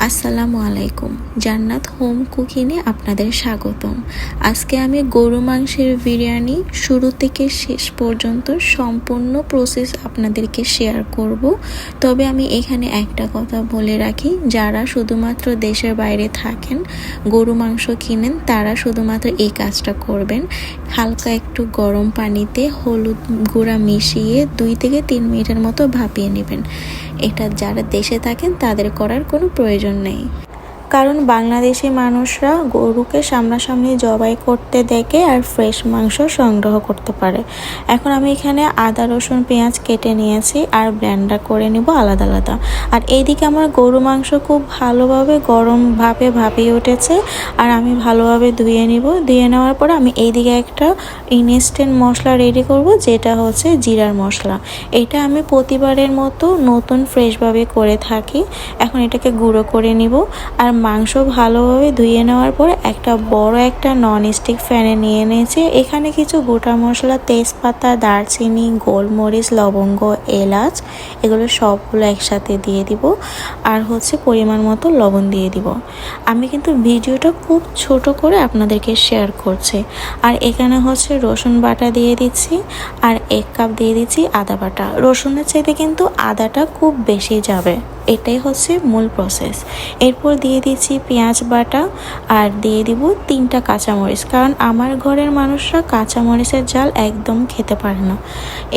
আসসালামু আলাইকুম। জান্নাত হোম কুকিংয়ে আপনাদের স্বাগতম। আজকে আমি গরু মাংসের বিরিয়ানি শুরু থেকে শেষ পর্যন্ত সম্পূর্ণ প্রসেস আপনাদেরকে শেয়ার করব। তবে আমি এখানে একটা কথা বলে রাখি, যারা শুধুমাত্র দেশের বাইরে থাকেন, গরু মাংস কিনেন, তারা শুধুমাত্র এই কাজটা করবেন। হালকা একটু গরম পানিতে হলুদ গুঁড়া মিশিয়ে 2 থেকে 3 মিনিটের মতো ভাপিয়ে নেবেন। এটা যারা দেশে থাকেন তাদের করার কোনো প্রয়োজন নেই, কারণ বাংলাদেশি মানুষরা গরুকে সামনাসামনি জবাই করতে দেখে আর ফ্রেশ মাংস সংগ্রহ করতে পারে। এখন আমি এখানে আদা রসুন পেঁয়াজ কেটে নিয়েছি আর ব্লেন্ডার করে নিব আলাদা আলাদা। আর এইদিকে আমার গরু মাংস খুব ভালোভাবে গরম ভাপে ভাপিয়ে উঠেছে আর আমি ভালোভাবে ধুয়ে নিব। ধুয়ে নেওয়ার পর আমি এইদিকে একটা ইনস্ট্যান্ট মশলা রেডি করব, যেটা হচ্ছে জিরার মশলা। এটা আমি প্রতিবারের মতো নতুন ফ্রেশভাবে করে থাকি। এখন এটাকে গুঁড়ো করে নিব। আর মাংস ভালোভাবে ধুয়ে নেওয়ার পর একটা নন স্টিক প্যানে নিয়ে নিয়েছি। এখানে কিছু গোটা মশলা, তেজপাতা, দারচিনি, গোলমরিচ, লবঙ্গ, এলাচ, এগুলো সবগুলো একসাথে দিয়ে দিব। আর হচ্ছে পরিমাণ মতো লবণ দিয়ে দিব। আমি কিন্তু ভিডিওটা খুব ছোট করে আপনাদেরকে শেয়ার করছি। আর এখানে হচ্ছে রসুন বাটা দিয়ে দিচ্ছি আর 1 কাপ দিয়ে দিচ্ছি আদা বাটা। রসুনের চাইতে কিন্তু আদাটা খুব বেশি যাবে, এটাই হচ্ছে মূল প্রসেস। এরপর দিয়ে দিচ্ছি পেঁয়াজ বাটা আর দিয়ে দিব 3টা কাঁচামরিচ, কারণ আমার ঘরের মানুষরা কাঁচামরিচের ঝাল একদম খেতে পারে না।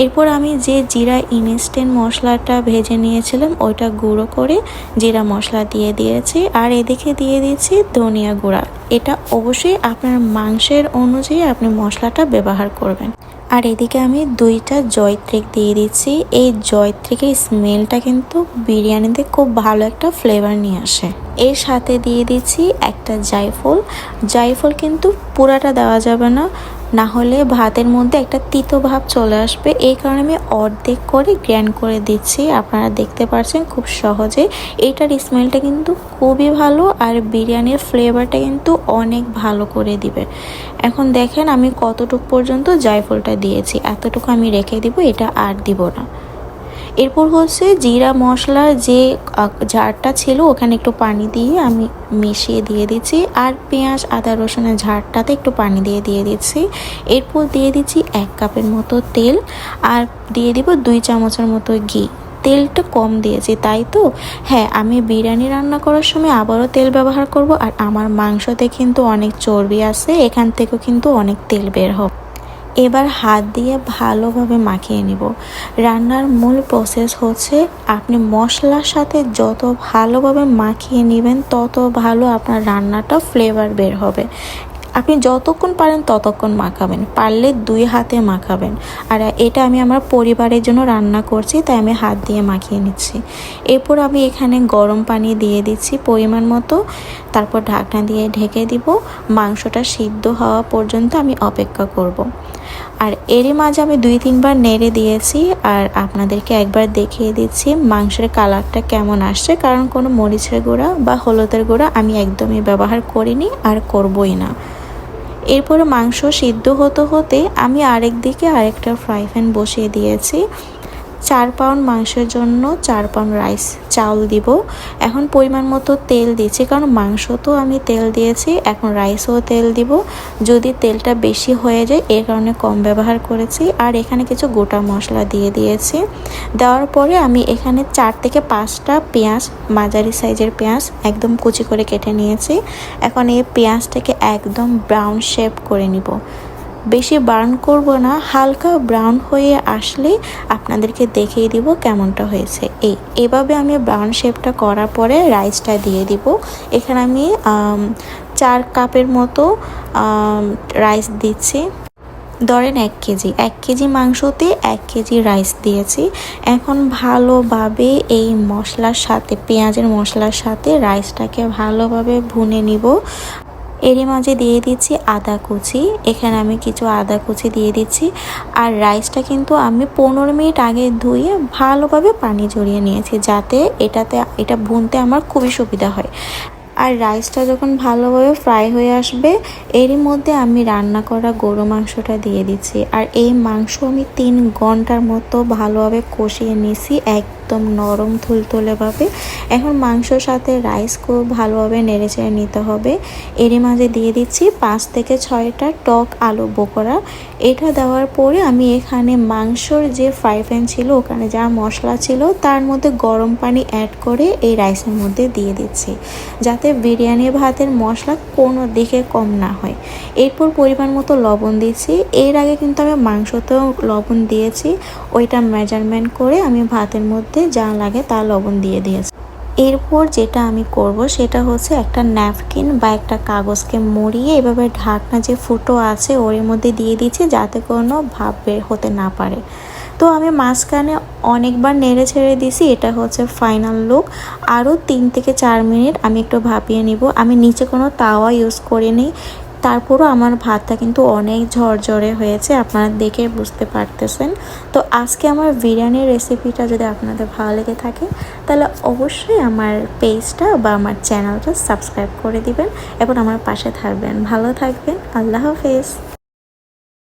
এরপর আমি যে জিরা ইনস্ট্যান্ট মশলাটা ভেজে নিয়েছিলাম ওইটা গুঁড়ো করে জিরা মশলা দিয়ে দিয়েছি। আর এদিকে দিয়ে দিচ্ছি ধনিয়া গুঁড়া। এটা অবশ্যই আপনার মাংসের অনুযায়ী আপনি মশলাটা ব্যবহার করবেন। আর এদিকে আমি 2টা জয়ত্রী দিয়ে দিচ্ছি। এই জয়ত্রীর স্মেলটা কিন্তু বিরিয়ানিতে খুব ভালো একটা ফ্লেভার নিয়ে আসে। এর সাথে দিয়ে দিচ্ছি একটা জায়ফল। জায়ফল কিন্তু পুরাটা দেওয়া যাবে না, না হলে ভাতের মধ্যে একটা তিতো ভাব চলে আসবে। এই কারণে আমি অর্ধেক করে গ্র্যান্ড করে দিচ্ছি। আপনারা দেখতে পাচ্ছেন খুব সহজে। এইটার স্মেলটা কিন্তু খুবই ভালো আর বিরিয়ানির ফ্লেভারটা কিন্তু অনেক ভালো করে দিবে। এখন দেখেন আমি কতটুকু পর্যন্ত জায়ফলটা দিয়েছি, এতটুকু আমি রেখে দিব, এটা আর দিব না। এরপর হচ্ছে জিরা মশলার যে ঝাড়টা ছিল ওখানে একটু পানি দিয়ে আমি মিশিয়ে দিয়ে দিচ্ছি। আর পেঁয়াজ আদা রসুনের ঝাড়টাতে একটু পানি দিয়ে দিচ্ছি। এরপর দিয়ে দিচ্ছি 1 কাপের মতো তেল আর দিয়ে দিব 2 চামচের মতো ঘি। তেলটা কম দিয়েছি তাই তো। হ্যাঁ, আমি বিরিয়ানি রান্না করার সময় আবারও তেল ব্যবহার করব। আর আমার মাংসতে কিন্তু অনেক চর্বি আছে, এখান থেকেও কিন্তু অনেক তেল বের হবে। এবার হাত দিয়ে ভালোভাবে মাখিয়ে নিব। রান্নার মূল প্রসেস হচ্ছে আপনি মশলার সাথে যত ভালোভাবে মাখিয়ে নেবেন তত ভালো আপনার রান্নাটা ফ্লেভার বের হবে। আপনি যতক্ষণ পারেন ততক্ষণ মাখাবেন, পারলে 2 হাতে মাখাবেন। আর এটা আমি আমার পরিবারের জন্য রান্না করছি, তাই আমি হাত দিয়ে মাখিয়ে নিচ্ছি। এরপর আমি এখানে গরম পানি দিয়ে দিচ্ছি পরিমাণ মতো, তারপর ঢাকনা দিয়ে ঢেকে দিব। মাংসটা সিদ্ধ হওয়া পর্যন্ত আমি অপেক্ষা করব। আর এরই মাঝে আমি 2-3 বার নেড়ে দিয়েছি আর আপনাদেরকে একবার দেখিয়ে দিচ্ছি মাংসের কালারটা কেমন আসছে, কারণ কোনো মরিচের গুঁড়া বা হলুদের গুঁড়া আমি একদমই ব্যবহার করিনি আর করবই না। এরপরে মাংস সিদ্ধ হতে আমি আরেকদিকে আরেকটা ফ্রাই প্যান বসিয়ে দিয়েছি। 4 পাউন্ড মাংসের জন্য 4 পাউন্ড রাইস চাউল দিব। এখন পরিমাণ মতো তেল দিচ্ছি, কারণ মাংস তো আমি তেল দিয়েছি, এখন রাইসও তেল দিব। যদি তেলটা বেশি হয়ে যায় এর কারণে কম ব্যবহার করেছি। আর এখানে কিছু গোটা মশলা দিয়ে দিয়েছি। দেওয়ার পরে আমি এখানে 4 থেকে 5টা পেঁয়াজ, মাঝারি সাইজের পেঁয়াজ একদম কুচি করে কেটে নিয়েছি। এখন এই পেঁয়াজটাকে একদম ব্রাউন শেপ করে নিব। বেশি বার্ন করব না, হালকা ব্রাউন হয়ে আসলে আপনাদেরকে দেখিয়ে দিব কেমনটা হয়েছে। এভাবে আমি ব্রাউন শেপটা করার পরে রাইসটা দিয়ে দিব। এখানে আমি 4 কাপের মতো রাইস দিচ্ছি। ধরেন 1 কেজি মাংসতে 1 কেজি রাইস দিয়েছি। এখন ভালোভাবে এই মশলার সাথে, পেঁয়াজের মশলার সাথে রাইসটাকে ভালোভাবে ভুনে নিব। এরই মাঝে দিয়ে দিচ্ছি আদা কুচি। এখানে আমি কিছু আদা কুচি দিয়ে দিচ্ছি। আর রাইসটা কিন্তু আমি 15 মিনিট আগে ধুয়ে ভালোভাবে পানি ঝরিয়ে নিয়েছি, যাতে এটা ভুনতে আমার খুবই সুবিধা হয়। আর রাইসটা যখন ভালোভাবে ফ্রাই হয়ে আসবে এরই মধ্যে আমি রান্না করা গরু মাংসটা দিয়ে দিচ্ছি। আর এই মাংস আমি 3 ঘন্টার মতো ভালোভাবে কষিয়ে নিয়েছি, একদম নরম তুলতুলেভাবে। এখন মাংসর সাথে রাইস খুব ভালোভাবে নেড়েচেড়ে নিতে হবে। এরই মাঝে দিয়ে দিচ্ছি 5 থেকে 6টা টক আলু বোকরা। এটা দেওয়ার পরে আমি এখানে মাংসর যে ফ্রাই প্যান ছিল ওখানে যা মশলা ছিল তার মধ্যে গরম পানি অ্যাড করে এই রাইসের মধ্যে দিয়ে দিচ্ছি, যাতে বিরিয়ানি ভাতের মশলা কোনো দিকে কম না হয়। এরপর পরিমাণ মতো লবণ দিচ্ছি। এর আগে কিন্তু আমি মাংসতেও লবণ দিয়েছি, ওইটা মেজারমেন্ট করে আমি ভাতের মধ্যে যা লাগে তা লবণ দিয়ে দিয়েছি। এরপর যেটা আমি করব সেটা হচ্ছে একটা ন্যাপকিন বা একটা কাগজকে মুড়িয়ে এভাবে ঢাকনা যে ফুটো আছে ওর মধ্যে দিয়ে দিচ্ছি, যাতে কোনো ভাপ বের হতে না পারে। তো আমি মাঝখানে অনেকবার নেড়ে ছেড়ে দিছি। এটা হচ্ছে ফাইনাল লুক। আরও 3 থেকে 4 মিনিট আমি একটু ভাপিয়ে নিব। আমি নিচে কোনো তাওয়া ইউজ করিনি, তারপরও আমার ভাতটা কিন্তু অনেক ঝরঝরে হয়েছে, আপনারা দেখে বুঝতে পারতেছেন। তো আজকে আমার বিরিয়ানির রেসিপিটা যদি আপনাদের ভালো লেগে থাকে তাহলে অবশ্যই আমার পেজটা বা আমার চ্যানেলটা সাবস্ক্রাইব করে দিবেন এবং আমার পাশে থাকবেন। ভালো থাকবেন। আল্লাহ হাফেজ।